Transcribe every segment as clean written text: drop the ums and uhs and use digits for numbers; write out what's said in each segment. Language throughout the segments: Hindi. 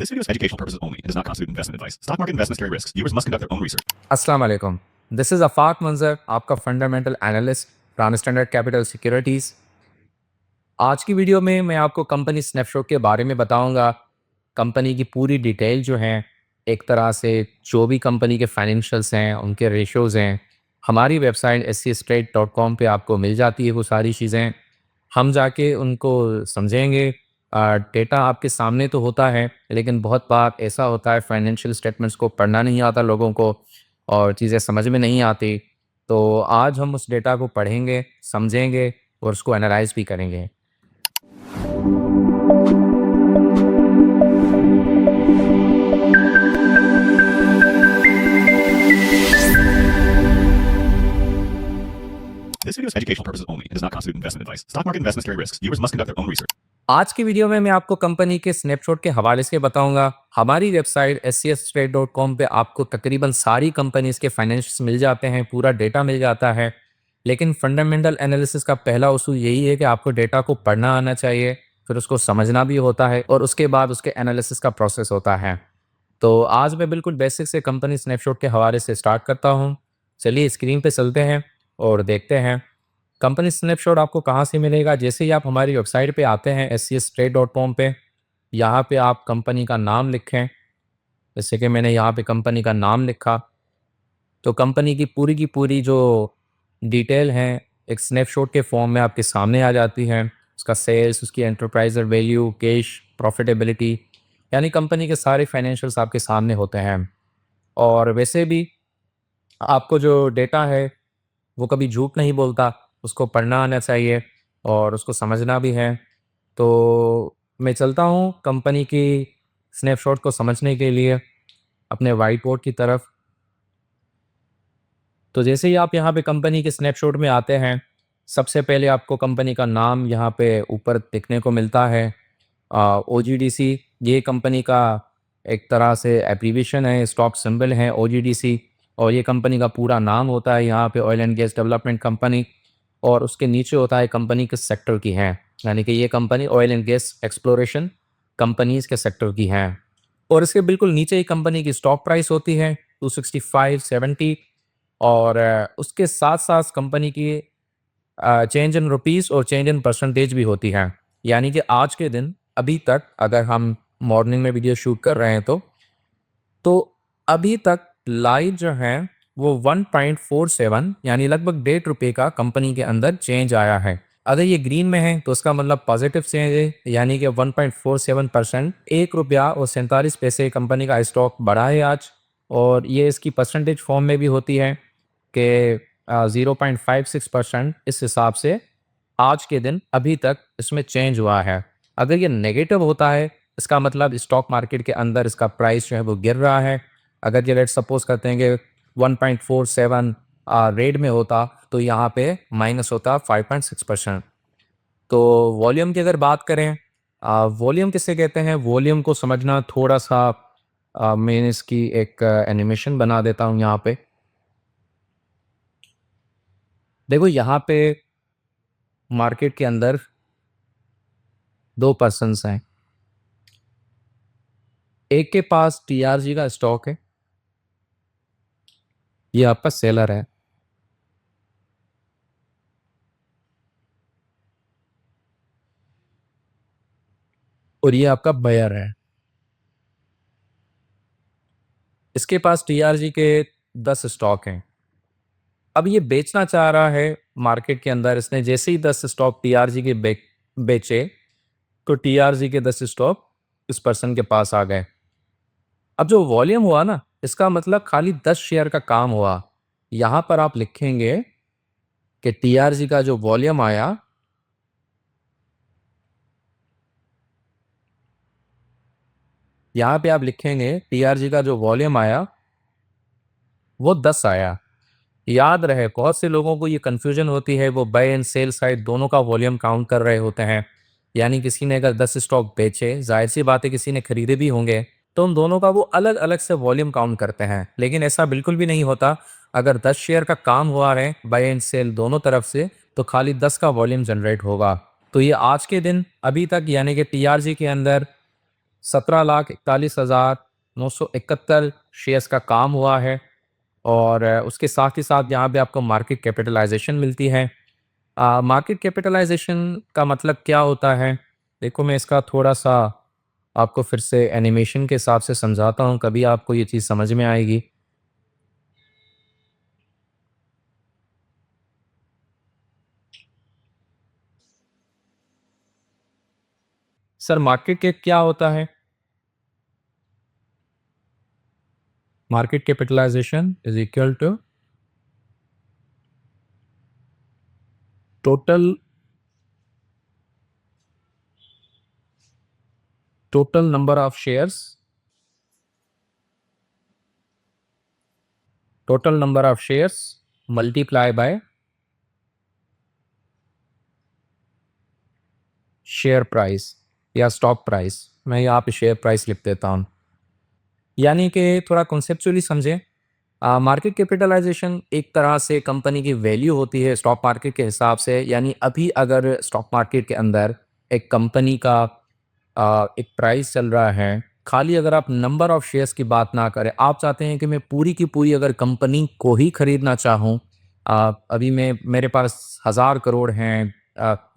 This video is for educational purposes only. It does not constitute investment advice. Stock market investments carry risks. Viewers must conduct their own research. अस्सलाम वालेकुम। दिस इज़ अफाक मंजर, आपका फंडामेंटल एनालिस्ट प्राण स्टैंडर्ड कैपिटल सिक्योरिटीज़। आज की वीडियो में मैं आपको कंपनी स्नैपशॉट के बारे में बताऊंगा। कंपनी की पूरी डिटेल जो है, एक तरह से जो भी कंपनी के फाइनेंशियल्स हैं, उनके रेशियोज़ हैं, हमारी वेबसाइट scstrade.com पे आपको मिल जाती है वो सारी चीज़ें। हम जाके उनको समझेंगे। डेटा आपके सामने तो होता है, लेकिन बहुत बार ऐसा होता है फाइनेंशियल स्टेटमेंट्स को पढ़ना नहीं आता लोगों को और चीज़ें समझ में नहीं आती। तो आज हम उस डेटा को पढ़ेंगे, समझेंगे और उसको एनालाइज़ भी करेंगे। This video is for educational purposes only. It does not constitute investment advice. Stock market investments carry risks. Viewers must conduct their own research. आज की वीडियो में मैं आपको कंपनी के स्नैपशॉट के हवाले से बताऊंगा। हमारी वेबसाइट scstrade.com पे आपको तकरीबन सारी कंपनीज के फाइनेंशियल्स मिल जाते हैं, पूरा डेटा मिल जाता है। लेकिन फंडामेंटल एनालिसिस का पहला उसूल यही है कि आपको डेटा को पढ़ना आना चाहिए, फिर उसको समझना भी होता है और उसके बाद उसके एनालिसिस का प्रोसेस होता है। तो आज मैं बिल्कुल बेसिक से कंपनी स्नैपशॉट के हवाले से स्टार्ट करता हूँ। चलिए स्क्रीन पे चलते हैं और देखते हैं कंपनी स्नैपशॉट आपको कहाँ से मिलेगा। जैसे ही आप हमारी वेबसाइट पे आते हैं scstrade.com पे, यहाँ पे आप कंपनी का नाम लिखें। जैसे कि मैंने यहाँ पे कंपनी का नाम लिखा, तो कंपनी की पूरी जो डिटेल हैं एक स्नैपशॉट के फॉर्म में आपके सामने आ जाती हैं। उसका सेल्स, उसकी एंटरप्राइज वैल्यू, कैश, प्रॉफिटेबिलिटी, यानी कंपनी के सारे फाइनेंशियल्स आपके सामने होते हैं। और वैसे भी आपको जो डेटा है वो कभी झूठ नहीं बोलता, उसको पढ़ना आना चाहिए और उसको समझना भी है। तो मैं चलता हूँ कंपनी की स्नैपशॉट को समझने के लिए अपने वाइट बोर्ड की तरफ। तो जैसे ही आप यहाँ पे कंपनी के स्नैपशॉट में आते हैं, सबसे पहले आपको कंपनी का नाम यहाँ पे ऊपर दिखने को मिलता है। OGDC, ये कंपनी का एक तरह से एब्रीविएशन है, स्टॉक सिंबल है OGDC, और ये कंपनी का पूरा नाम होता है यहाँ पे oil and gas development company. और उसके नीचे होता है कंपनी किस सेक्टर की है, यानी कि ये company oil and gas exploration companies के सेक्टर की है। और इसके बिल्कुल नीचे ही कंपनी की स्टॉक प्राइस होती है 265.70। और उसके साथ साथ कंपनी की चेंज इन रुपीस और चेंज इन परसेंटेज भी होती है। यानी कि आज के दिन अभी तक, अगर हम मॉर्निंग में वीडियो शूट कर रहे हैं तो अभी तक लाइव जो है वो 1.47 यानी लगभग ₹1.5 का कंपनी के अंदर चेंज आया है। अगर ये ग्रीन में है तो उसका मतलब पॉजिटिव चेंज है, यानी कि 1.47%, ₹1.47 कंपनी का स्टॉक बढ़ा है आज। और ये इसकी परसेंटेज फॉर्म में भी होती है कि 0.56%। इस हिसाब से आज के दिन अभी तक इसमें चेंज हुआ है। अगर ये नेगेटिव होता है, इसका मतलब स्टॉक मार्केट के अंदर इसका प्राइस जो है वो गिर रहा है। अगर ये रेट सपोज करते हैं कि 1.47 रेट में होता तो यहाँ पे माइनस होता 5.6%। तो वॉल्यूम की अगर बात करें, वॉल्यूम किसे कहते हैं, वॉल्यूम को समझना थोड़ा सा मैं इसकी एक एनिमेशन बना देता हूँ यहाँ पे। देखो यहाँ पे मार्केट के अंदर दो पर्सन्स हैं। एक के पास TRG का स्टॉक है, ये आपका सेलर है। और ये आपका बायर है। इसके पास TRG के 10 स्टॉक हैं। अब ये बेचना चाह रहा है मार्केट के अंदर। इसने जैसे ही 10 स्टॉक TRG के बेचे तो TRG के 10 स्टॉक इस पर्सन के पास आ गए। अब जो वॉल्यूम हुआ ना, इसका मतलब खाली 10 शेयर का काम हुआ। यहां पर आप लिखेंगे कि TRG का जो वॉल्यूम आया, यहां पे आप लिखेंगे TRG का जो वॉल्यूम आया वो 10 आया। याद रहे, बहुत से लोगों को ये कंफ्यूजन होती है, वो बाय एंड सेल साइड दोनों का वॉल्यूम काउंट कर रहे होते हैं। यानी किसी ने अगर 10 स्टॉक बेचे, जाहिर सी बात है किसी ने खरीदे भी होंगे, तो उन दोनों का वो अलग अलग से वॉल्यूम काउंट करते हैं। लेकिन ऐसा बिल्कुल भी नहीं होता। अगर 10 शेयर का काम हुआ है बाय एंड सेल दोनों तरफ से, तो खाली 10 का वॉल्यूम जनरेट होगा। तो ये आज के दिन अभी तक, यानी कि TRG के अंदर 17,41,971 शेयर्स का काम हुआ है। और उसके साथ ही साथ यहाँ पे आपको मार्केट कैपिटलाइजेशन मिलती है। मार्केट कैपिटलाइजेशन का मतलब क्या होता है? देखो, मैं इसका थोड़ा-सा आपको फिर से एनिमेशन के हिसाब से समझाता हूँ, कभी आपको ये चीज़ समझ में आएगी। सर, मार्केट कैप क्या होता है? Market capitalization is equal to total total number of shares total number of shares multiply by share price या स्टॉक प्राइस। मैं यहाँ पे शेयर प्राइस लिख देता हूँ। यानी कि थोड़ा कॉन्सेप्चुअली समझें। मार्केट कैपिटलाइजेशन एक तरह से कंपनी की वैल्यू होती है स्टॉक मार्केट के हिसाब से। यानी अभी अगर स्टॉक मार्केट के अंदर एक कंपनी का एक प्राइस चल रहा है, खाली अगर आप नंबर ऑफ शेयर्स की बात ना करें, आप चाहते हैं कि मैं पूरी की पूरी अगर कंपनी को ही खरीदना चाहूँ, अभी मैं मेरे पास 1000 करोड़ हैं,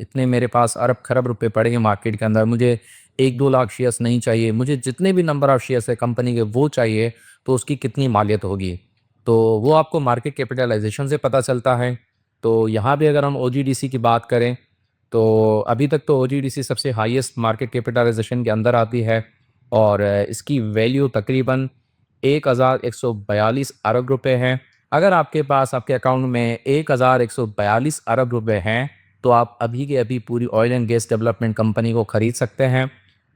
इतने मेरे पास अरब खरब रुपए पड़े हैं मार्केट के अंदर, मुझे 1-2 लाख शेयर्स नहीं चाहिए, मुझे जितने भी नंबर ऑफ शेयर्स है कंपनी के वो चाहिए, तो उसकी कितनी मालियत होगी? तो वो आपको मार्केट कैपिटलाइजेशन से पता चलता है। तो यहाँ भी अगर हम ओजीडीसी की बात करें, तो अभी तक तो ओजीडीसी सबसे हाईएस्ट मार्केट कैपिटलाइजेशन के अंदर आती है। और इसकी वैल्यू तकरीबन 1142 अरब रुपए है। अगर आपके पास आपके अकाउंट में 1142 अरब रुपए हैं, तो आप अभी के अभी पूरी oil and gas development company को खरीद सकते हैं।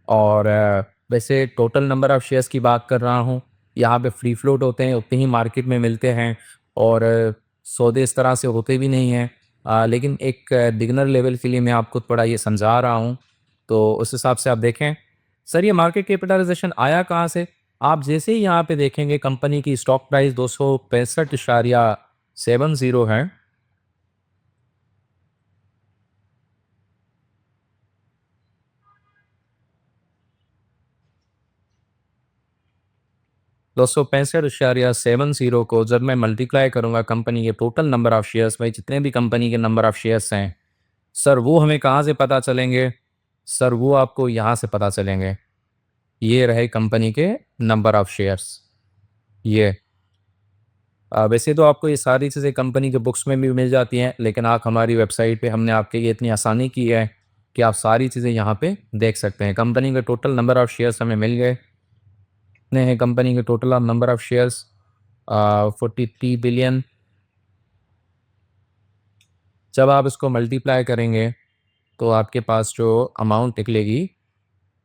और वैसे टोटल नंबर ऑफ शेयर्स की बात कर रहा हूँ, यहाँ पे फ्री फ्लोट होते हैं, उतने ही मार्केट में मिलते हैं। और सौदे इस तरह से होते भी नहीं हैं। लेकिन एक बिगिनर लेवल के लिए मैं आपको थोड़ा ये समझा रहा हूँ, तो उस हिसाब से आप देखें। सर, ये मार्केट कैपिटलाइजेशन आया कहाँ से? आप जैसे ही यहाँ पे देखेंगे कंपनी की स्टॉक प्राइस 265.70 है। 265.70 को जब मैं मल्टीप्लाई करूँगा कंपनी के टोटल नंबर ऑफ शेयर्स में, जितने भी कंपनी के नंबर ऑफ शेयर्स हैं, सर वो हमें कहाँ से पता चलेंगे? सर वो आपको यहाँ से पता चलेंगे। ये रहे कंपनी के नंबर ऑफ शेयर्स। ये वैसे तो आपको ये सारी चीज़ें कंपनी के बुक्स में भी मिल जाती हैं, लेकिन आप हमारी वेबसाइट पे हमने आपके लिए इतनी आसानी की है कि आप सारी चीज़ें यहाँ पे देख सकते हैं। कंपनी के टोटल नंबर ऑफ शेयर्स हमें मिल गए। कितने हैं कंपनी के total number of shares? 43 billion. जब आप इसको मल्टीप्लाई करेंगे, तो आपके पास जो अमाउंट निकलेगी,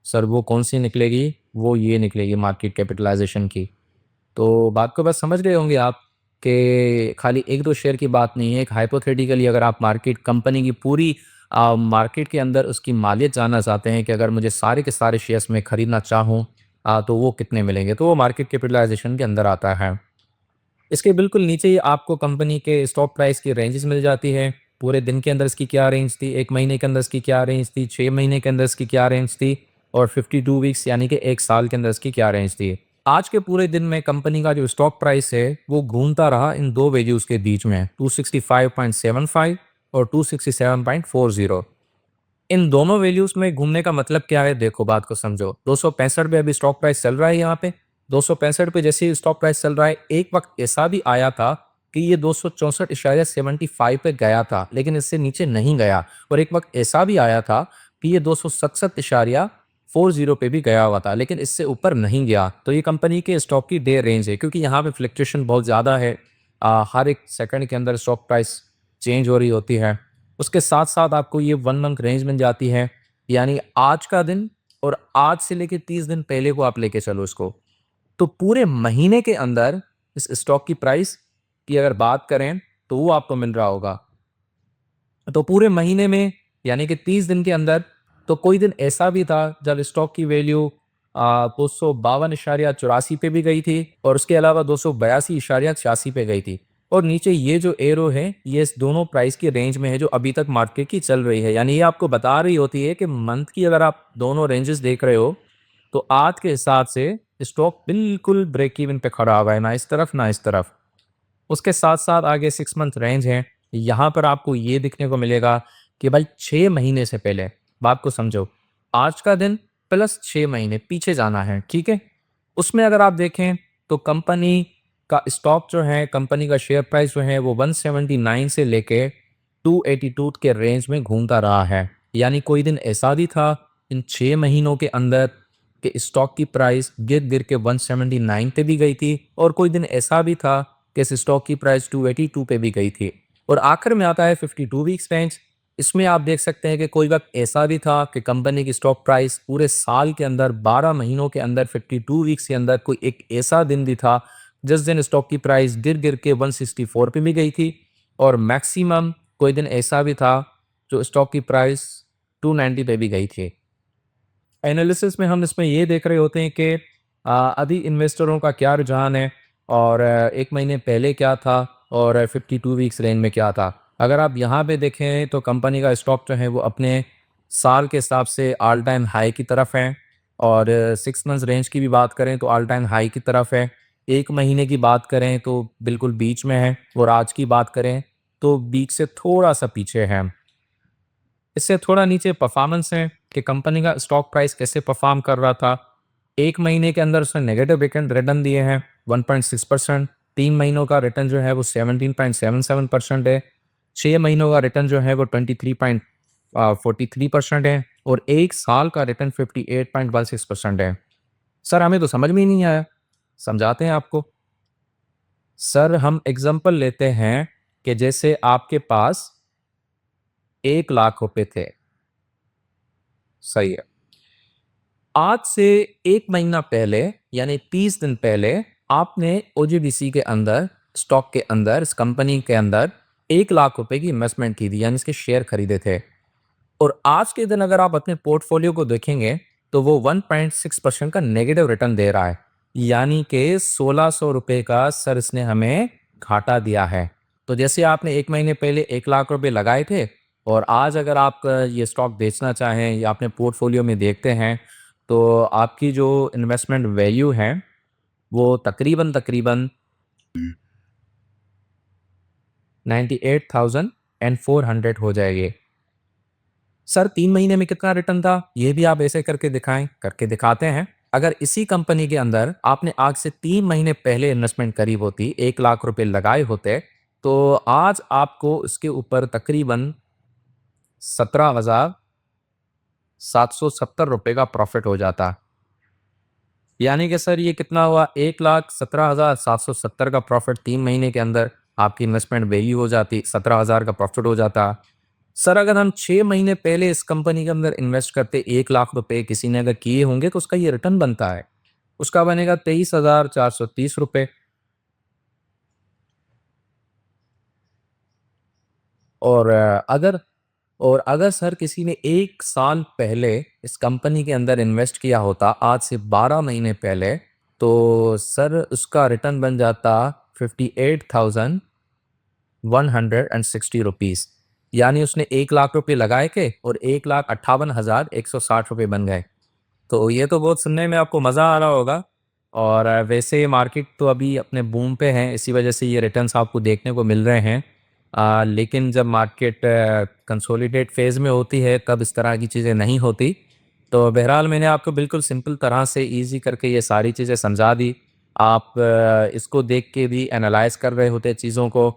सर वो कौन सी निकलेगी? वो ये निकलेगी मार्केट कैपिटलाइजेशन की। तो बात को बस समझ गए होंगे आप कि खाली 1-2 शेयर की बात नहीं है। एक हाइपोथेटिकली अगर आप मार्केट कंपनी की पूरी मार्केट के अंदर उसकी मालियत जानना चाहते हैं कि अगर मुझे सारे के सारे शेयर्स मैं खरीदना चाहूँ, तो वो कितने मिलेंगे? तो वो मार्केट कैपिटलाइजेशन के अंदर आता है। इसके बिल्कुल नीचे ही आपको कंपनी के स्टॉक प्राइस की रेंजेस मिल जाती है। पूरे दिन के अंदर इसकी क्या रेंज थी, 1 महीने के अंदर इसकी क्या रेंज थी, 6 महीने के अंदर इसकी क्या रेंज थी, और 52 वीक्स यानी कि 1 साल के अंदर इसकी क्या रेंज थी। आज के पूरे दिन में कंपनी का जो स्टॉक प्राइस है, वो घूमता रहा इन 2 वैल्यूज़ के बीच में, 265.75 और 267.40। इन दोनों वैल्यूज़ में घूमने का मतलब क्या है? देखो, बात को समझो। 265 पे अभी स्टॉक प्राइस चल रहा है यहाँ पे। 265 पे जैसे ही स्टॉक प्राइस चल रहा है, एक वक़्त ऐसा भी आया था कि ये 264.75 पे गया था, लेकिन इससे नीचे नहीं गया। और एक वक़्त ऐसा भी आया था कि ये 267.40 पे भी गया हुआ था, लेकिन इससे ऊपर नहीं गया। तो ये कंपनी के स्टॉक की डे रेंज है, क्योंकि यहाँ पे फ्लक्चुएशन बहुत ज़्यादा है। हर एक सेकंड के अंदर स्टॉक प्राइस चेंज हो रही होती है। उसके साथ-साथ आपको ये 1 मंथ रेंज मिल जाती है, यानी आज का दिन और आज से लेके 30 दिन पहले को आप लेके चलो इसको। तो पूरे महीने के अंदर इस स्टॉक की प्राइस की अगर बात करें, तो वो आपको मिल रहा होगा। तो पूरे महीने में यानी कि 30 दिन के अंदर, तो कोई दिन ऐसा भी था जब स्टॉक की वैल्यू 252.84 पे भी गई थी, और उसके अलावा 282.86 पे गई थी। और नीचे ये जो एरो है, ये इस दोनों प्राइस की रेंज में है जो अभी तक मार्केट की चल रही है। यानी ये आपको बता रही होती है कि मंथ की अगर आप दोनों रेंजेस देख रहे हो, तो आज के हिसाब से स्टॉक बिल्कुल ब्रेक इवन पे खड़ा हुआ है, ना इस तरफ ना इस तरफ। उसके साथ-साथ आगे 6 मंथ रेंज है। यहाँ पर आपको ये दिखने को मिलेगा कि भाई 6 महीने से पहले, बात को समझो, आज का दिन प्लस 6 महीने पीछे जाना है, ठीक है? उसमें अगर आप देखें तो कंपनी का स्टॉक जो है, कंपनी का शेयर प्राइस जो है वो 179 से लेके 282 के रेंज में घूमता रहा है। यानी कोई दिन ऐसा भी था इन 6 महीनों के अंदर कि स्टॉक की प्राइस गिर-गिर के 179 पे भी गई थी और कोई दिन ऐसा भी था कि इस स्टॉक की प्राइस 282 पे भी गई थी। और आखिर में आता है 52 वीक्स रेंज। इसमें आप देख सकते हैं कि कोई वक़्त ऐसा भी था कि कंपनी की स्टॉक प्राइस पूरे साल के अंदर 12 महीनों के अंदर 52 वीक्स के अंदर कोई एक ऐसा दिन भी था जिस दिन स्टॉक की प्राइस गिर-गिर के 164 पे भी गई थी और मैक्सिमम कोई दिन ऐसा भी था जो स्टॉक की प्राइस 290 पे भी गई थी। एनालिसिस में हम इसमें ये देख रहे होते हैं कि अभी इन्वेस्टरों का क्या रुझान है और 1 महीने पहले क्या था और 52 वीक्स रेंज में क्या था। अगर आप यहाँ पे देखें तो कंपनी का स्टॉक जो है वो अपने साल के हिसाब से ऑल टाइम हाई की तरफ है और 6 मंथ्स रेंज की भी बात करें तो ऑल टाइम हाई की तरफ है। 1 महीने की बात करें तो बिल्कुल बीच में है और आज की बात करें तो बीच से थोड़ा-सा पीछे है। इससे थोड़ा नीचे परफॉर्मेंस है कि कंपनी का स्टॉक प्राइस कैसे परफॉर्म कर रहा था। 1 महीने के अंदर उसने नेगेटिव रिटर्न दिए हैं 1.6%। 3 महीनों का रिटर्न जो है वो 17.77% है। 6 महीनों का रिटर्न जो है वो 23.43% है और 1 साल का रिटर्न 58.16% है। सर हमें तो समझ में ही नहीं आया। समझाते हैं आपको। सर हम एग्ज़ाम्पल लेते हैं कि जैसे आपके पास 1 लाख रुपए थे। सही है। आज से 1 महीना पहले यानी 30 दिन पहले आपने ओजीबीसी के अंदर, स्टॉक के अंदर, इस कंपनी के अंदर 1 लाख रुपए की इन्वेस्टमेंट की थी यानी इसके शेयर खरीदे थे। और आज के दिन अगर आप अपने पोर्टफोलियो को देखेंगे तो वो 1.6% का नेगेटिव रिटर्न दे रहा है। यानी कि 1600 रुपए का सर इसने हमें घाटा दिया है। तो जैसे आपने 1 महीने पहले 1 लाख रुपए लगाए थे और आज अगर आप ये स्टॉक बेचना चाहें या अपने पोर्टफोलियो में देखते हैं तो आपकी जो इन्वेस्टमेंट वैल्यू है वो तकरीबन 98,400 हो जाएगी। सर 3 महीने में कितना रिटर्न था? ये भी आप ऐसे करके दिखाएँ, करके दिखाते हैं। अगर इसी कंपनी के अंदर आपने आज से 3 महीने पहले इन्वेस्टमेंट करी होती, 1 लाख रुपए लगाए होते, तो आज आपको इसके ऊपर तकरीबन 17,770 रुपए का प्रॉफ़िट हो जाता। यानी कि सर ये कितना हुआ? 1,17,770 का प्रॉफ़िट 3 महीने के अंदर आपकी इन्वेस्टमेंट वैल्यू हो जाती, 17,000 का प्रॉफ़िट हो जाता। सर अगर हम 6 महीने पहले इस कंपनी के अंदर इन्वेस्ट करते 1 लाख रुपए किसी ने अगर किए होंगे तो उसका ये रिटर्न बनता है। उसका बनेगा 23,430 रुपए। और अगर सर किसी ने 1 साल पहले इस कंपनी के अंदर इन्वेस्ट किया होता आज से 12 महीने पहले, तो सर उसका रिटर्न बन जाता 58,160 रुपीज़। यानी उसने 1 लाख रुपए लगाए थे और 1,58,160 रुपए बन गए। तो ये तो बहुत सुनने में आपको मज़ा आ रहा होगा और वैसे मार्केट तो अभी अपने बूम पे है, इसी वजह से ये रिटर्न्स आपको देखने को मिल रहे हैं। लेकिन जब मार्केट कंसोलिडेट फेज़ में होती है तब इस तरह की चीज़ें नहीं होती। तो बहरहाल मैंने आपको बिल्कुल सिंपल तरह से ईज़ी करके ये सारी चीज़ें समझा दी। आप इसको देख के भी एनालाइज़ कर रहे होते चीज़ों को।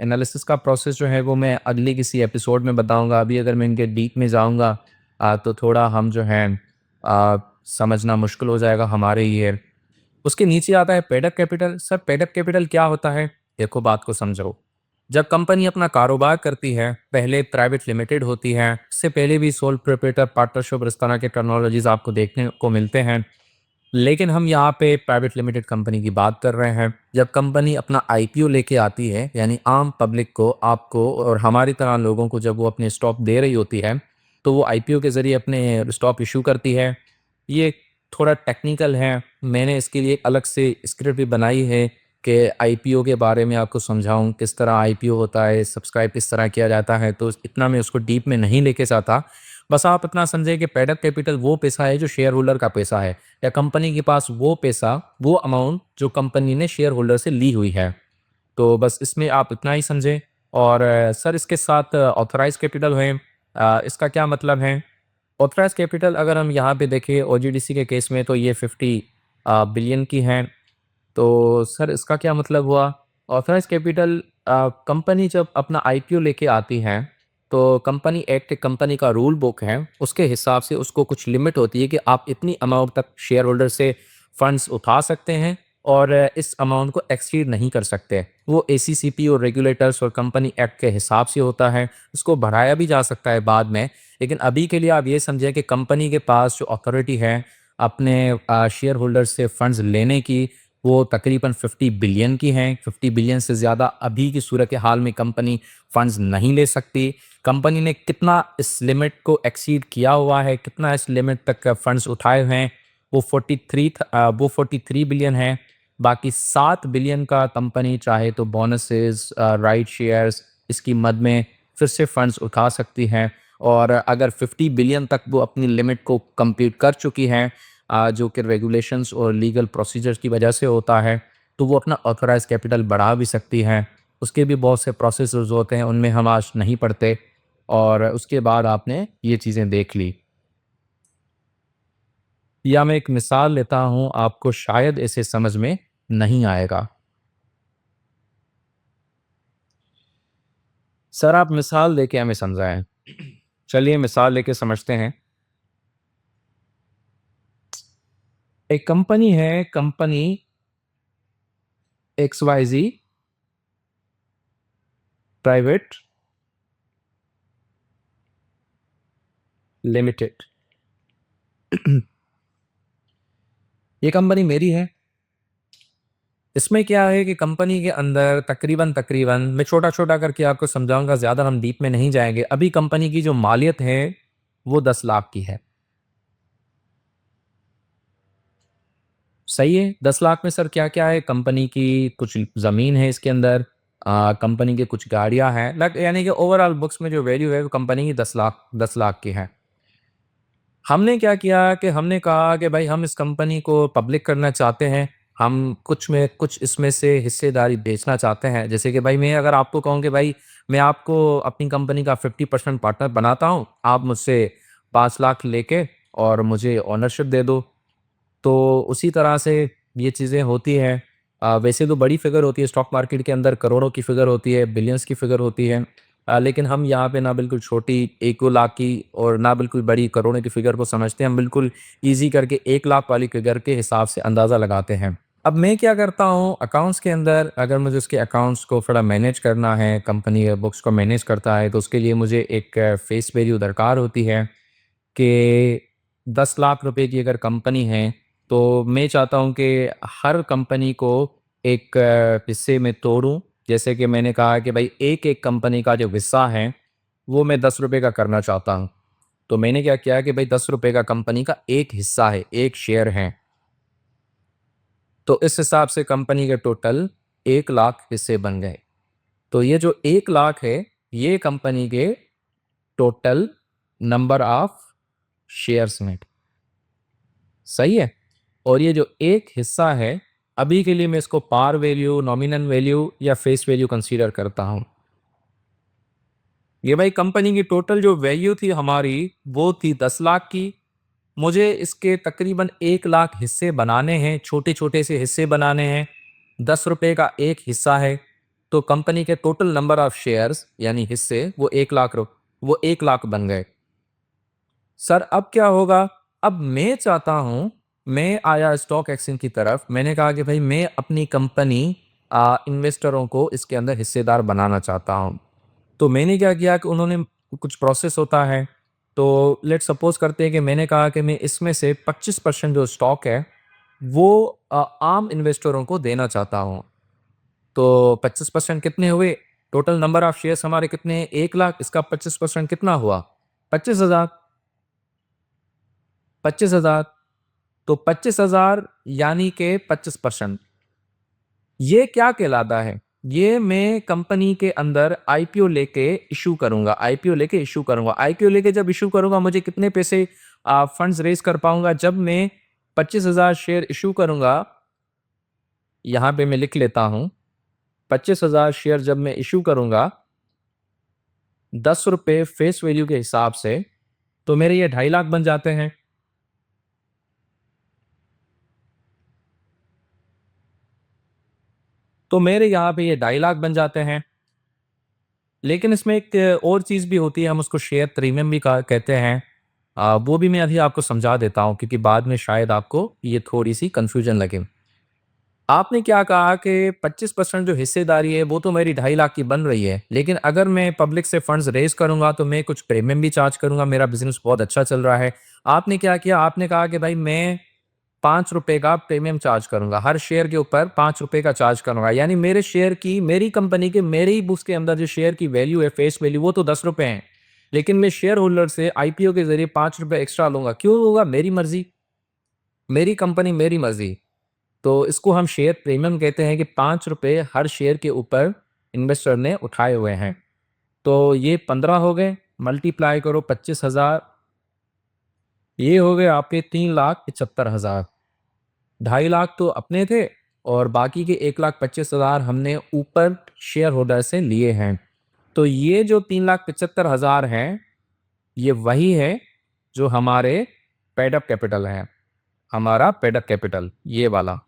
एनालिसिस का प्रोसेस जो है वो मैं अगली किसी एपिसोड में बताऊँगा। अभी अगर मैं इनके डीप में जाऊँगा तो थोड़ा हम जो हैं समझना मुश्किल हो जाएगा हमारे लिए। उसके नीचे आता है paid up capital. Sir paid up capital क्या होता है? देखो बात को समझो। जब कंपनी अपना कारोबार करती है, पहले प्राइवेट लिमिटेड होती है, इससे पहले भी सोल प्रोप्राइटर, पार्टनरशिप इस तरह के टर्मिनोलॉजीज़ आपको देखने को मिलते हैं। लेकिन हम यहाँ पे प्राइवेट लिमिटेड कंपनी की बात कर रहे हैं। जब कंपनी अपना आईपीओ लेके आती है, यानी आम पब्लिक को, आपको और हमारी तरह लोगों को जब वो अपने स्टॉक दे रही होती है, तो वो आईपीओ के ज़रिए अपने स्टॉक इश्यू करती है। ये थोड़ा टेक्निकल है, मैंने इसके लिए एक अलग से स्क्रिप्ट भी बनाई है कि आईपीओ के बारे में आपको समझाऊँ, किस तरह आईपीओ होता है, सब्सक्राइब किस तरह किया जाता है, तो इतना मैं उसको डीप में नहीं लेके जाता। बस आप इतना समझे कि पेड अप कैपिटल वो पैसा है जो शेयर होल्डर का पैसा है, या कंपनी के पास वो पैसा, वो अमाउंट जो कंपनी ने शेयर होल्डर से ली हुई है। तो बस इसमें आप इतना ही समझें। और सर इसके साथ ऑथराइज़ कैपिटल है, इसका क्या मतलब है? ऑथराइज़ कैपिटल अगर हम यहाँ पे देखें ओजीडीसी के केस में तो ये 50 बिलियन की है। तो सर इसका क्या मतलब हुआ? ऑथराइज़ कैपिटल कंपनी जब अपना आईपीओ लेके आती है, तो कंपनी एक्ट, कंपनी का रूल बुक है, उसके हिसाब से उसको कुछ लिमिट होती है कि आप इतनी अमाउंट तक शेयर होल्डर से फंड्स उठा सकते हैं और इस अमाउंट को एक्सीड नहीं कर सकते। वो एसीसीपी और रेगुलेटर्स और कंपनी एक्ट के हिसाब से होता है, उसको बढ़ाया भी जा सकता है बाद में। लेकिन अभी के लिए आप ये समझें कि कंपनी के पास जो अथॉरिटी है अपने शेयर होल्डर से फंड्स लेने की, वो तकरीबन 50 बिलियन की हैं। 50 बिलियन से ज़्यादा अभी की सूरत हाल में कंपनी फंड्स नहीं ले सकती। कंपनी ने कितना इस लिमिट को एक्सीड किया हुआ है, कितना इस लिमिट तक फंड्स उठाए हुए हैं, वो 43 बिलियन है। बाकी 7 बिलियन का कंपनी चाहे तो बोनसेस, राइट शेयर्स, इसकी मद में फिर से फंड्स उठा सकती हैं। और अगर 50 बिलियन तक वो अपनी लिमिट को कंप्लीट कर चुकी हैं, जो कि रेगुलेशंस और लीगल प्रोसीजर्स की वजह से होता है, तो वो अपना ऑथराइज़ कैपिटल बढ़ा भी सकती हैं। उसके भी बहुत से प्रोसेसेस होते हैं, उनमें हम आज नहीं पढ़ते। और उसके बाद आपने ये चीज़ें देख ली। या मैं एक मिसाल लेता हूँ, आपको शायद इसे समझ में नहीं आएगा। सर आप मिसाल देके हमें समझाएँ। चलिए मिसाल लेके समझते हैं। एक कंपनी है, कंपनी XYZ प्राइवेट लिमिटेड। ये कंपनी मेरी है। इसमें क्या है कि कंपनी के अंदर तकरीबन मैं छोटा-छोटा करके आपको समझाऊँगा, ज़्यादा हम डीप में नहीं जाएँगे। अभी कंपनी की जो मालियत है, वो 10 लाख की है। सही है? 10 लाख में सर क्या-क्या है? कंपनी की कुछ ज़मीन है इसके अंदर, कंपनी की कुछ गाड़ियाँ हैं, यानी कि ओवरऑल बुक्स में जो वैल्यू है वो कंपनी की 10 लाख की है। हमने क्या किया कि हमने कहा कि भाई हम इस कंपनी को पब्लिक करना चाहते हैं, हम कुछ इसमें से हिस्सेदारी बेचना चाहते हैं। जैसे कि भाई मैं अगर आपको कहूँ कि भाई मैं आपको अपनी कंपनी का 50% पार्टनर बनाता हूँ, आप मुझसे 5 लाख लेके और मुझे ओनरशिप दे दो। तो उसी तरह से ये चीज़ें होती हैं। वैसे तो बड़ी फ़िगर होती है स्टॉक मार्केट के अंदर, करोड़ों की फ़िगर होती है, बिलियंस की फ़िगर होती है। लेकिन हम यहाँ पे ना बिल्कुल छोटी 1-2 लाख की और ना बिल्कुल बड़ी करोड़ों की फ़िगर को समझते हैं। हम बिल्कुल ईज़ी करके 1 लाख वाली फ़िगर के हिसाब से अंदाज़ा लगाते हैं। अब मैं क्या करता हूँ अकाउंट्स के अंदर, अगर मुझे उसके अकाउंट्स को थोड़ा मैनेज करना है, कंपनी के बुक्स को मैनेज करता है, तो उसके लिए मुझे एक फ़ेस वैल्यू दरकार होती है कि 10 लाख रुपए की अगर कंपनी है, तो मैं चाहता हूँ कि हर कंपनी को एक हिस्से में तोड़ूँ। जैसे कि मैंने कहा कि भाई एक-एक कंपनी का जो हिस्सा है, वो मैं ₹10 का करना चाहता हूँ। तो मैंने क्या किया कि भाई ₹10 का कंपनी का एक हिस्सा है, एक शेयर है। तो इस हिसाब से कंपनी के टोटल 1 लाख हिस्से बन गए। तो ये जो 1 लाख है, ये कंपनी के टोटल नंबर ऑफ शेयर्स में। सही है? और ये जो एक हिस्सा है, अभी के लिए मैं इसको पार वैल्यू, नॉमिनल वैल्यू या फेस वैल्यू कंसीडर करता हूँ। ये भाई कंपनी की टोटल जो वैल्यू थी हमारी, वो थी 10 लाख की। मुझे इसके तकरीबन 1 लाख हिस्से बनाने हैं, छोटे-छोटे से हिस्से बनाने हैं। ₹10 का एक हिस्सा है, तो कंपनी के टोटल नंबर ऑफ शेयर्स यानी हिस्से वो 1 लाख बन गए। सर अब क्या होगा? अब मैं चाहता हूँ, मैं आया स्टॉक एक्सचेंज की तरफ, मैंने कहा कि भाई मैं अपनी कंपनी इन्वेस्टरों को इसके अंदर हिस्सेदार बनाना चाहता हूँ। तो मैंने क्या किया कि उन्होंने, कुछ प्रोसेस होता है, तो लेट्स सपोज़ करते हैं कि मैंने कहा कि मैं इसमें से 25% जो स्टॉक है, वो आम इन्वेस्टरों को देना चाहता हूँ। तो 25% कितने हुए? टोटल नंबर ऑफ शेयर्स हमारे कितने हैं? 1 लाख, इसका 25% कितना हुआ? 25,000। 25,000, तो 25,000 यानी कि 25%। ये क्या कहलाता है? ये मैं कंपनी के अंदर आईपीओ लेके इशू करूँगा, आईपीओ लेके इशू करूँगा। आईपीओ लेके जब इशू करूँगा मुझे कितने पैसे फंड्स रेज़ कर पाऊँगा जब मैं 25,000 शेयर इशू करूँगा, यहाँ पे मैं लिख लेता हूँ, 25,000 शेयर जब मैं इशू करूँगा, ₹10 फेस वैल्यू के हिसाब से, तो मेरे ये 2.5 लाख बन जाते हैं। तो मेरे यहाँ पे ये 2.5 लाख बन जाते हैं। लेकिन इसमें एक और चीज़ भी होती है, हम उसको शेयर प्रीमियम भी कहा कहते हैं। वो भी मैं अभी आपको समझा देता हूँ क्योंकि बाद में शायद आपको ये थोड़ी-सी कन्फ्यूजन लगे। आपने क्या कहा कि 25% जो हिस्सेदारी है वो तो मेरी 2.5 लाख की बन रही है, लेकिन अगर मैं पब्लिक से फंड्स रेज़ करूँगा तो मैं कुछ प्रीमियम भी चार्ज करूँगा, मेरा बिज़नेस बहुत अच्छा चल रहा है। आपने क्या किया, आपने कहा कि भाई मैं ₹5 का प्रीमियम चार्ज करूँगा, हर शेयर के ऊपर ₹5 का चार्ज करूँगा। यानी मेरे शेयर की, मेरी कंपनी के, मेरे ही बुक्स के अंदर जो शेयर की वैल्यू है, फेस वैल्यू वो तो ₹10 है। लेकिन मैं शेयर होल्डर से आईपीओ के ज़रिए ₹5 एक्स्ट्रा लूँगा। क्यों लूँगा? मेरी मर्ज़ी, मेरी कंपनी, मेरी मर्ज़ी। तो इसको हम शेयर प्रीमियम कहते हैं कि ₹5 हर शेयर के ऊपर इन्वेस्टर ने उठाए हुए हैं। तो ये 15 हो गए, मल्टीप्लाई करो 25,000, ये हो गए आपके 3,75,000। 2.5 लाख तो अपने थे और बाकी के 1,25,000 हमने ऊपर शेयर होल्डर से लिए हैं। तो ये जो 3,75,000 हैं, ये वही है जो हमारे पेड अप कैपिटल है, हमारा पेड अप कैपिटल ये वाला।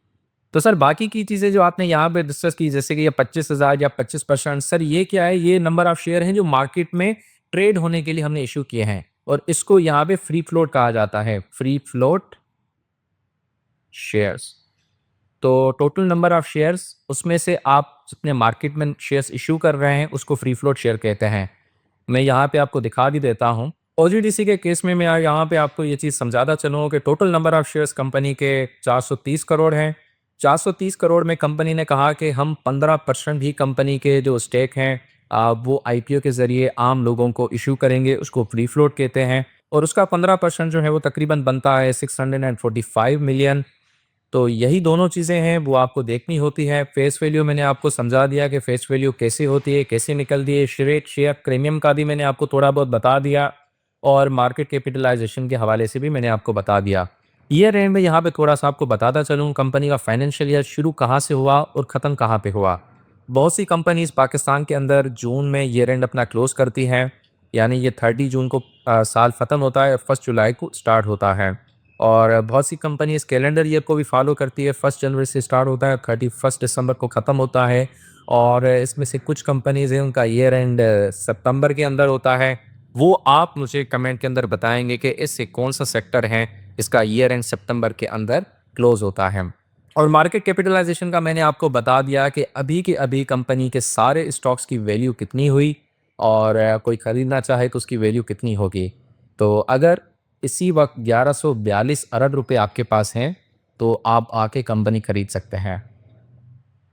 तो सर बाकी की चीज़ें जो आपने यहाँ पे डिस्कस की जैसे कि ये 25,000 या 25% सर ये क्या है? ये नंबर ऑफ शेयर हैं जो मार्केट में ट्रेड होने के लिए हमने इश्यू किए हैं और इसको यहाँ पे फ्री फ्लोट कहा जाता है, फ्री फ्लोट शेयर्स। तो टोटल नंबर ऑफ शेयर्स उसमें से आप जितने मार्केट में शेयर्स इश्यू कर रहे हैं उसको फ्री फ्लोट शेयर कहते हैं। मैं यहाँ पे आपको दिखा भी देता हूँ। ओजीडीसी के केस में मैं यहाँ पे आपको ये चीज़ समझाता चलूँ कि total number of shares company के 430 करोड़ हैं। 430 करोड़ में कंपनी ने कहा कि हम 15% ही कंपनी के जो स्टेक हैं वो आईपीओ के ज़रिए आम लोगों को इशू करेंगे, उसको फ्री फ्लोट कहते हैं और उसका 15% जो है वो तकरीबन बनता है 645 मिलियन। तो यही दोनों चीज़ें हैं वो आपको देखनी होती है। फेस वैल्यू मैंने आपको समझा दिया कि फेस वैल्यू कैसे होती है, कैसे निकलती है। शेयर प्रीमियम का भी मैंने आपको थोड़ा बहुत बता दिया और मार्केट कैपिटलाइजेशन के हवाले से भी मैंने आपको बता दिया। ईयर एंड में यहाँ पे थोड़ा-सा आपको बताता चलूँ कंपनी का फाइनेंशियल ईयर शुरू कहाँ से हुआ और ख़त्म कहाँ पे हुआ। बहुत सी कंपनीज़ पाकिस्तान के अंदर जून में ईयर एंड अपना क्लोज़ करती हैं, यानी ये 30 जून को साल ख़त्म होता है, 1 जुलाई को स्टार्ट होता है। और बहुत सी कंपनीज़ कैलेंडर ईयर को भी फॉलो करती है, 1 जनवरी से स्टार्ट होता है, 31 दिसंबर को ख़त्म होता है और इसमें से कुछ कंपनीज़ हैं उनका ईयर एंड सितंबर के अंदर होता है। वो आप मुझे कमेंट के अंदर बताएँगे कि इससे कौन-सा सेक्टर है, इसका ईयर एंड सितंबर के अंदर क्लोज़ होता है। और मार्केट कैपिटलाइज़ेशन का मैंने आपको बता दिया कि अभी के अभी कंपनी के सारे स्टॉक्स की वैल्यू कितनी हुई और कोई खरीदना चाहे तो उसकी वैल्यू कितनी होगी। तो अगर इसी वक़्त 1142 अरब रुपए आपके पास हैं, तो आप आके कंपनी खरीद सकते हैं।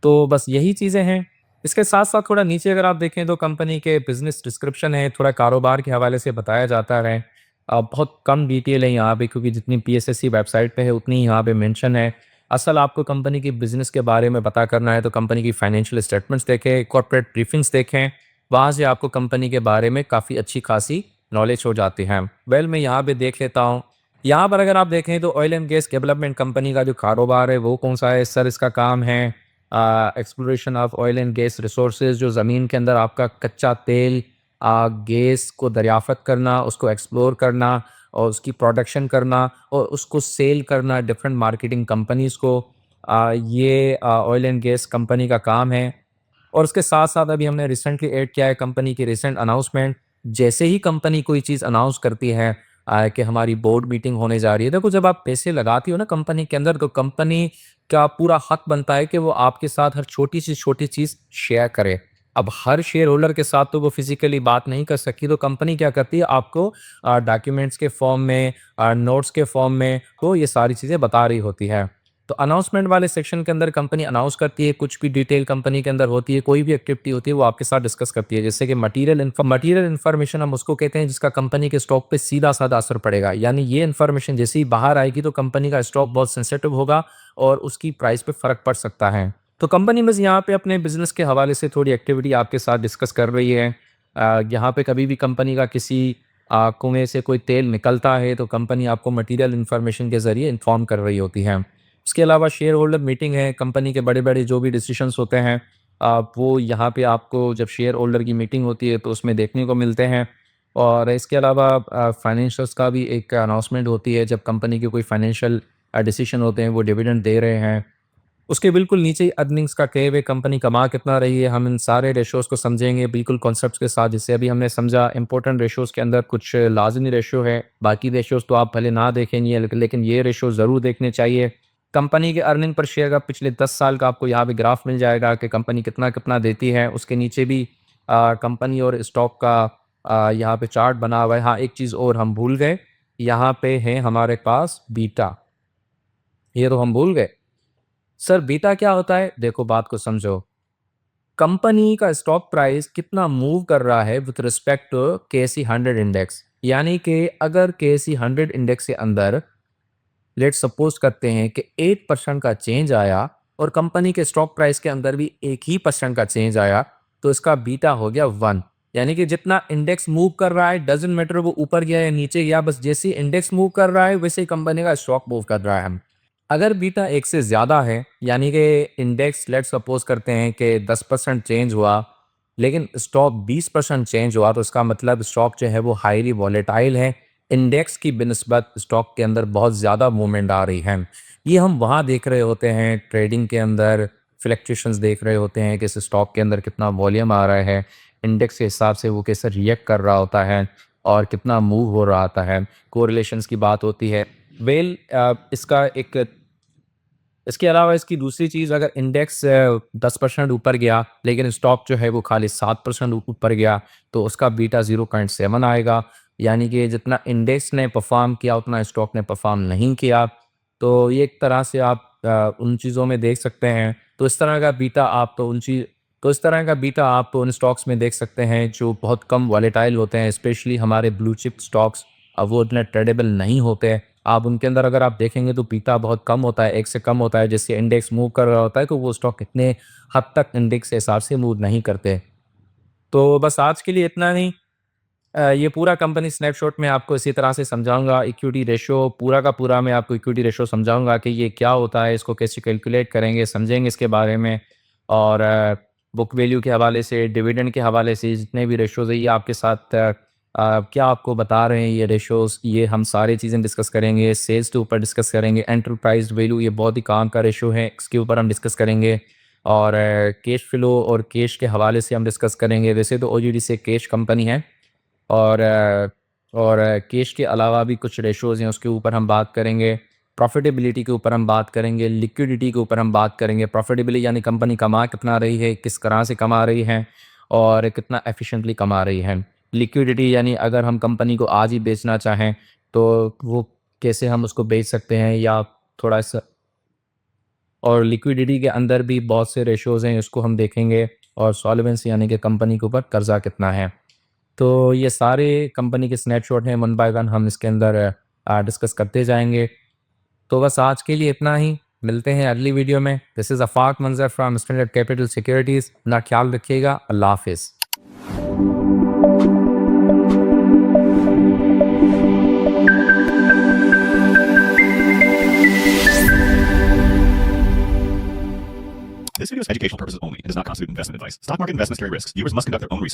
तो बस यही चीज़ें हैं। इसके साथ-साथ थोड़ा नीचे अगर आप देखें तो कंपनी के बिज़नेस डिस्क्रिप्शन है, थोड़ा कारोबार के हवाले से बताया जाता है। बहुत कम डिटेल है यहाँ पे क्योंकि जितनी पीएसएससी वेबसाइट पे है उतनी ही यहाँ पे मेंशन है। असल आपको कंपनी की बिज़नेस के बारे में पता करना है तो कंपनी की फाइनेंशियल स्टेटमेंट्स देखें, कॉर्पोरेट ब्रीफिंग्स देखें, वहाँ से आपको कंपनी के बारे में काफ़ी अच्छी खासी नॉलेज हो जाती है। वेल मैं यहाँ पे देख लेता हूँ। यहाँ पर अगर आप देखें तो oil and gas development company का जो कारोबार है वो कौन-सा है? सर इसका काम है exploration of oil and gas resources जो ज़मीन के अंदर आपका कच्चा तेल गैस को दरियाफ़त करना, उसको एक्सप्लोर करना और उसकी प्रोडक्शन करना और उसको सेल करना डिफरेंट मार्केटिंग कंपनीज़ को। ये ऑयल एंड गैस कंपनी का काम है। और उसके साथ-साथ अभी हमने रिसेंटली ऐड किया है कंपनी की रिसेंट अनाउंसमेंट। जैसे ही कंपनी कोई चीज़ अनाउंस करती है कि हमारी बोर्ड मीटिंग होने जा रही है। देखो जब आप पैसे लगाती हो ना कंपनी के अंदर तो कंपनी का पूरा हक बनता है कि वो आपके साथ हर छोटी से छोटी चीज़ शेयर करे। अब हर शेयर होल्डर के साथ तो वो फिज़िकली बात नहीं कर सकती तो कंपनी क्या करती है आपको डॉक्यूमेंट्स के फॉर्म में नोट्स के फॉर्म में तो ये सारी चीज़ें बता रही होती है। तो अनाउंसमेंट वाले सेक्शन के अंदर कंपनी अनाउंस करती है, कुछ भी डिटेल कंपनी के अंदर होती है, कोई भी एक्टिविटी होती है वो आपके साथ डिस्कस करती है। जैसे कि मटीरियल इन्फॉर्मेशन हम उसको कहते हैं जिसका कंपनी के स्टॉक पे सीधा-साधा असर पड़ेगा। यानी ये इन्फॉर्मेशन जैसे ही बाहर आएगी तो कंपनी का स्टॉक बहुत सेंसिटिव होगा और उसकी प्राइस पे फ़र्क पड़ सकता है। तो कंपनी बस यहाँ पे अपने बिजनेस के हवाले से थोड़ी एक्टिविटी आपके साथ डिस्कस कर रही है। यहाँ पे कभी भी कंपनी का किसी कुएं से कोई तेल निकलता है तो कंपनी आपको मटेरियल इन्फॉर्मेशन के ज़रिए इन्फॉर्म कर रही होती है। उसके अलावा शेयर होल्डर मीटिंग है, कंपनी के बड़े बड़े जो भी डिसीशंस होते हैं वो यहाँ पे आपको जब शेयर होल्डर की मीटिंग होती है तो उसमें देखने को मिलते हैं। और इसके अलावा फाइनेंशियल्स का भी एक अनाउंसमेंट होती है जब कंपनी के कोई फाइनेंशियल डिसीजन होते हैं, वो डिविडेंड दे रहे हैं। उसके बिल्कुल नीचे ही अर्निंग्स का कहे हुए कंपनी कमा कितना रही है, हम इन सारे रेशियोज़ को समझेंगे बिल्कुल कॉन्सेप्ट्स के साथ, जिससे अभी हमने समझा। इंपॉर्टेंट रेशियोज़ के अंदर कुछ लाज़मी रेशियो है, बाकी रेशियोज़ तो आप भले ना देखें ये, लेकिन ये रेशियो ज़रूर देखने चाहिए। कंपनी के अर्निंग पर शेयर का पिछले 10 साल का आपको यहाँ पे ग्राफ मिल जाएगा कि कंपनी कितना-कितना देती है। उसके नीचे भी कंपनी और स्टॉक का यहाँ पे चार्ट बना हुआ है। हाँ, एक चीज़ और हम भूल गए, यहाँ पे है हमारे पास बीटा, ये तो हम भूल गए। सर बीटा क्या होता है? देखो बात को समझो। कंपनी का स्टॉक प्राइस कितना मूव कर रहा है with respect to KSE 100 index. यानी कि अगर केएसई 100 इंडेक्स के अंदर लेट्स सपोज करते हैं कि 8% का चेंज आया और कंपनी के स्टॉक प्राइस के अंदर भी 1% का चेंज आया, तो इसका बीटा हो गया 1। यानी कि जितना इंडेक्स मूव कर रहा है, डजंट मैटर वो ऊपर गया या नीचे गया, बस जैसे ही इंडेक्स मूव कर रहा है वैसे ही कंपनी का स्टॉक मूव कर रहा है। अगर बीटा 1 से ज़्यादा है, यानी कि इंडेक्स लेट्स सपोज करते हैं कि 10% चेंज हुआ लेकिन स्टॉक 20% चेंज हुआ, तो इसका मतलब स्टॉक जो है वो हाईली वॉलेटाइल है। इंडेक्स की बिनिस्बत स्टॉक के अंदर बहुत ज़्यादा मूवमेंट आ रही है। ये हम वहाँ देख रहे होते हैं ट्रेडिंग के अंदर, फ्लक्चुएशंस देख रहे होते हैं कि इस स्टॉक के अंदर कितना वॉल्यूम आ रहा है, इंडेक्स के हिसाब से वो कैसे रिएक्ट कर रहा होता है और कितना मूव हो रहा होता है। कोरिलेशंस की बात होती है। इसका एक इसके अलावा इसकी दूसरी चीज़, अगर इंडेक्स 10% ऊपर गया लेकिन स्टॉक जो है वो खाली 7% ऊपर गया, तो उसका बीटा 0.7 आएगा। यानी कि जितना इंडेक्स ने परफॉर्म किया उतना स्टॉक ने परफॉर्म नहीं किया। तो ये एक तरह से आप उन चीज़ों में देख सकते हैं। तो इस तरह का बीटा आप उन स्टॉक्स में देख सकते हैं जो बहुत कम वॉलेटाइल होते हैं, स्पेशली हमारे ब्लू चिप स्टॉक्स। वो इतने ट्रेडेबल नहीं होते। आप उनके अंदर अगर आप देखेंगे तो बीटा बहुत कम होता है, 1 से कम होता है। जैसे इंडेक्स मूव कर रहा होता है तो वो स्टॉक इतने हद तक इंडेक्स के हिसाब से मूव नहीं करते। तो बस आज के लिए इतना ही। ये पूरा कंपनी स्नैपशॉट में आपको इसी तरह से समझाऊँगा। इक्विटी रेशियो पूरा का पूरा मैं आपको इक्विटी रेशियो समझाऊँगा कि ये क्या होता है, इसको कैसे कैलकुलेट करेंगे, समझेंगे इसके बारे में। और बुक वैल्यू के हवाले से, डिविडेंड के हवाले से जितने भी रेशियोज़ है ये आपके साथ क्या आपको बता रहे हैं ये रेशियोज़, ये हम सारी चीज़ें डिस्कस करेंगे। सेल्स के ऊपर डिस्कस करेंगे, एंटरप्राइज़ वैल्यू ये बहुत ही काम का रेशियो है, इसके ऊपर हम डिस्कस करेंगे। और कैश फ्लो और कैश के हवाले से हम डिस्कस करेंगे। वैसे तो ओजीडी से कैश कंपनी है और कैश के अलावा भी कुछ रेशोज़ हैं उसके ऊपर हम बात करेंगे। प्रॉफिटेबिलिटी के ऊपर हम बात करेंगे, लिक्विडिटी के ऊपर हम बात करेंगे। प्रॉफिटेबिलिटी यानी कंपनी कमा कितना रही है, किस तरह से कमा रही है और कितना एफिशिएंटली कमा रही है। लिक्विडिटी यानी अगर हम कंपनी को आज ही बेचना चाहें तो वो कैसे हम उसको बेच सकते हैं या थोड़ा सा। और लिक्विडिटी के अंदर भी बहुत से रेशोज़ हैं, उसको हम देखेंगे। और सॉल्वेंसी यानी कि कंपनी के ऊपर कर्ज़ा कितना है। तो ये सारे कंपनी के स्नैपशॉट हैं, वन बाय वन हम इसके अंदर डिस्कस करते जाएंगे। तो बस आज के लिए इतना ही, मिलते हैं अगली वीडियो में। दिस इज़ अफाक मंजर फ्रॉम स्टैंडर्ड कैपिटल सिक्योरिटीज़। अपना ख्याल रखिएगा। अल्लाह हाफिज़। This video is educational purposes only and does not constitute investment advice. Stock market investments carry risks. Viewers must conduct their own research.